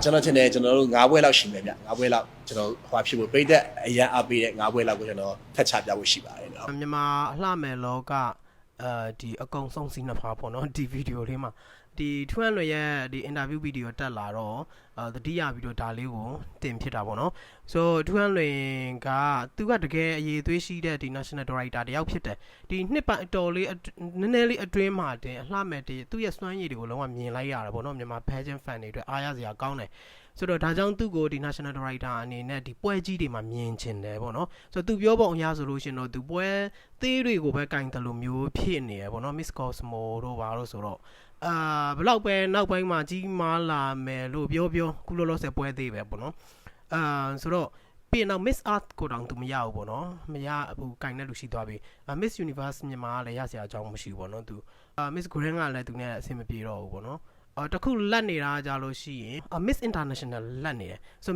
ကျွန်တော်ထင်တယ်ကျွန်တော်တို့9ပွဲလောက်ရှိမယ်ဗျ9ပွဲလောက်ကျွန်တော်ဟိုဖြစ်ဖို့ပြည်သက်အရန်အပေးတဲ့9ပွဲလောက်ကိုကျွန်တော်ဖက်ချပြဖို့ရှိပါတယ်နော်မြန်မာအလှမယ်လောကဒီအကောင်ဆုံးစီးနှစ်ဖားပေါ့နော်ဒီဗီဒီယိုလေးမှာဒီထွန်းလွယ်ရဲ့ဒီအင်တာဗျူးဗီဒီယိုတက်လာတော့တတိယဗီဒီယိုဒါလေးကိုတင်ဖြစ်တာပေါ့နော်ဆိုထွန်းလွယ်ကသူကတကယ်အရေးသွေးရှိတဲ့ဒီ national director တယောက်ဖြစ်တယ်ဒီနှစ်ပိုင်းအတော်လေးနည်းနည်းလေးအတွင်းမှာတင်အလှမယ်တည်းသူ့ရဲ့စွမ်းရည်တွေကိုလုံးဝမြင်လိုက်ရတယ်ပေါ့နော်မြန်မာ pageant fan တွေအတွက်အားရစရာကောင်းတယ်ဆိုတော့ဒါကြောင့်သူ့ကိုဒီ national director အနေနဲ့ဒီပွဲကြီးတွေမှာမြင်ချင်တယ်ပေါ့နော်ဆိုတော့သူပြောပုံအရဆိုလို့ရှင်တော့သူပွဲသေးတွေကိုပဲကင်တယ်လို့မျိုးဖြစ်နေရပေါ့နော် Miss Cosmo တို့ပါလို့ဆိုတော့ဘလောက်ပဲနောက်ပိုင်းမှာကြီးမားလာမယ်လို့ပြောခုလောလောဆယ်ပွဲသေးပဲပေါ့နော်ဆိုတော့ပြီးနောက် Miss Earth ကိုတောင်သူမရဘူးပေါ့နော်မရဘူးကင်တဲ့လူရှိသွားပြီMiss Universe မြန်မာကလည်းရစရာအကြောင်းမရှိဘူးပေါ့နော်သူMiss Green ကလည်းသူနဲ့အဆင်မပြေတော့ဘူးပေါ့နော်တခုလက်နေတာကြလို့ရှိရင် Miss International လက်နေတယ်ဆို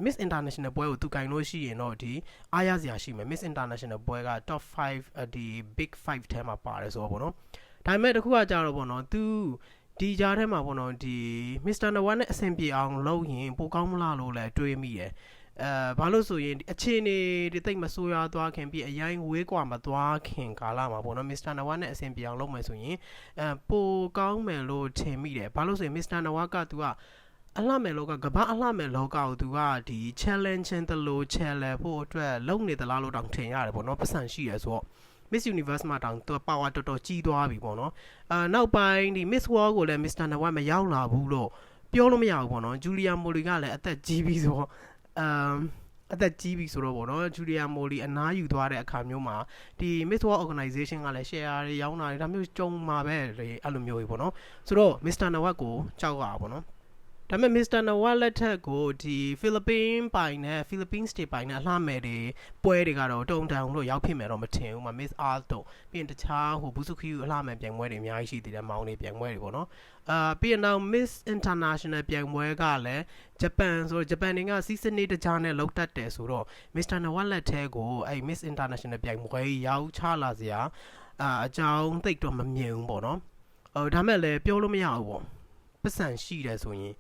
Miss International ပွဲကိုသူကင်လို့ရှိရင်တော့ဒီအားရစရာရှိမယ် Miss International ပွဲက top 5ဒီ big 5ထဲမှာပါတယ်ဆိုတော့ပေါ့နော်ဒါပေမဲ့တခုကကြတော့ပေါ့နော်သူဒီကြားထဲမှာပေါ့နော်ဒီ Mr. Nawaz နဲ့အဆင်ပြေအောင်လုပ်ရင်ပိုကောင်းမလားလို့လည်းတွေးမိတယ်ဘာလို့ဆိုရင်အခြေအနေတွေတိတ်မဆိုးရွားသွားခင်ပြီးအရင်ဝေးကွာမသွားခင်ကာလမှာပေါ့နော် Mr. Nawaz နဲ့အဆင်ပြေအောင်လုပ်မယ်ဆိုရင်ပိုကောင်းမယ်လို့ထင်မိတယ်ဘာလို့ဆိုရင် Mr. Nawaz ကသူကအလှမယ်လောကကဘာအလှမယ်လောကကိုသူကဒီ challenge တလို့ challenge ဖို့အတွက်လုပ်နေသလားလို့တောင်ထင်ရတယ်ပေါ့နော်ပတ်စံရှိရဆိုတော့Miss Universe မှာတောင်သူ power တော်တော်ကြီးသွားပြီပေါ့နော်နောက်ပိုင်းဒီ Miss World ကိုလည်း Mr. Nawaz မရောက်လာဘူးလို့ပြောလို့မရဘူးပေါ့နော် Julia Molly ကလည်းအသက်ကြီးပြီဆိုတော့အသက်ကြီးပြီဆိုတော့ပေါ့နော် Julia Molly အနားယူသွားတဲ့အခါမျိုးမှာဒီ Miss World Organization ကလည်း share တွေရောင်းတာတွေဒါမျိုးကြုံမှာပဲလေအဲ့လိုမျိုးကြီးပေါ့နော်ဆိုတော့ Mr. Nawaz ကိုကြောက်ရပါပေါ့နော်ဒါပေမဲ့ Mr. Nawaz လက်ထက်ကိုဒီ Philippines ပိုင်နဲ့ Philippines State ပိုင်နဲ့အလှမယ်တွေပွဲတွေကတော့တုံတန်လို့ရောက်ဖြစ်မယ်တော့မထင်ဘူးမှာ Miss Earth တို့ပြီးရင်တခြားဟိုဘူးစုခီယူအလှမယ်ပြိုင်ပွဲတွေအများကြီးရှိသေးတယ်မောင်တွေပြိုင်ပွဲတွေပေါ့နော်ပြီးရင်တော့ Miss International ပြိုင်ပွဲကလည်းဂျပန်ဆိုဂျပန်တွေကစီးစနစ်တကြားနဲ့လောက်တတ်တယ်ဆိုတော့ Mr. Nawaz လက်ထဲကိုအဲ့ Miss International ပြိုင်ပွဲရောက်ချလာစရာအကြောင်းသိတော့မမြင်ဘူးပေါ့နော်ဒါမဲ့လည်းပြောလို့မရဘူးပေါ့ပတ်စံရှိတယ်ဆိုရင်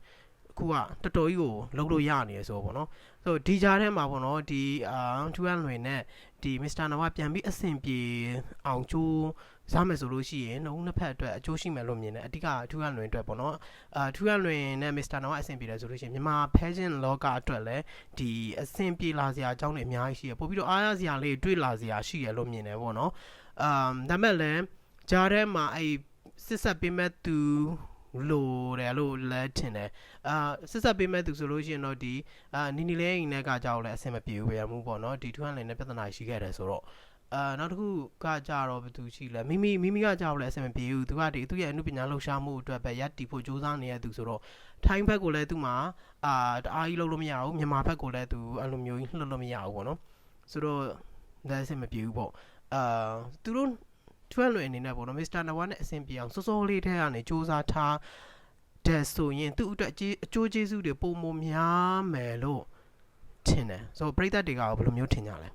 အခုကတော်တော်ကြီးကိုလုံးလို့ရနေရဆိုပေါ့နော်ဆိုဒီကြားထဲမှာပေါ့နော်ဒီထူရန်လွင်နဲ့ဒီ Mr. Nawaz ပြန်ပြီးအဆင်ပြေအောင်ကျိုးစားမယ်ဆိုလို့ရှိရင်နှုံးနှစ်ဖက်အတွက်အကျိုးရှိမယ်လို့မြင်တယ်အဓိကထူရန်လွင်အတွက်ပေါ့နော်ထူရန်လွင်နဲ့ Mr. Nawaz အဆင်ပြေတယ်ဆိုလို့ရှိရင်မြန်မာ pageant လောကအတွက်လည်းဒီအဆင်ပြေလာစရာအကြောင်းတွေအများကြီးရှိရပို့ပြီးတော့အားရစရာလေးတွေ့လာစရာရှိရလို့မြင်တယ်ပေါ့နော်ဒါမဲ့လည်းကြားထဲမှာအဲ့စစ်ဆက်ပေးမဲ့သူလို့တယ်လို့လည်းထင်တယ်စစ်ဆက်ပေးမဲ့သူဆိုလို့ရှိရင်တော့ဒီနီနီလေးအိမ်နဲ့ကကြောက်လဲအဆင်မပြေဘူးဗျာမှုပေါ့နော်ဒီထူဟန်လင်းနဲ့ပြဿနာရှိခဲ့တယ်ဆိုတော့နောက်တစ်ခုကကြတော့ဘယ်သူရှိလဲမိမိကကြောက်လဲအဆင်မပြေဘူးသူကဒီသူ့ရဲ့အမှုပညာလှူရှားမှုအတွက်ပဲရပ်တည်ဖို့ကြိုးစားနေတဲ့သူဆိုတော့ထိုင်းဘက်ကိုလည်းသူ့မှာတအားကြီးလှုပ်လို့မရဘူးမြန်မာဘက်ကိုလည်းသူအဲ့လိုမျိုးလှုပ်လို့မရဘူးပေါ့နော်ဆိုတော့ဒါအဆင်မပြေဘူးပေါ့သူတို့ထွန်းလွင်အနေနဲ့ပေါ့နော် Mr. Nawaz နဲ့အဆင်ပြေအောင်စောစောလေးထဲကနေစူးစမ်းထားတဲ့ဆိုရင်သူ့အတွက်အကျိုးကျေးဇူးတွေပုံမများမယ်လို့ထင်တယ်ဆိုတော့ပရိသတ်တွေကဘယ်လိုမျိုးထင်ကြလဲ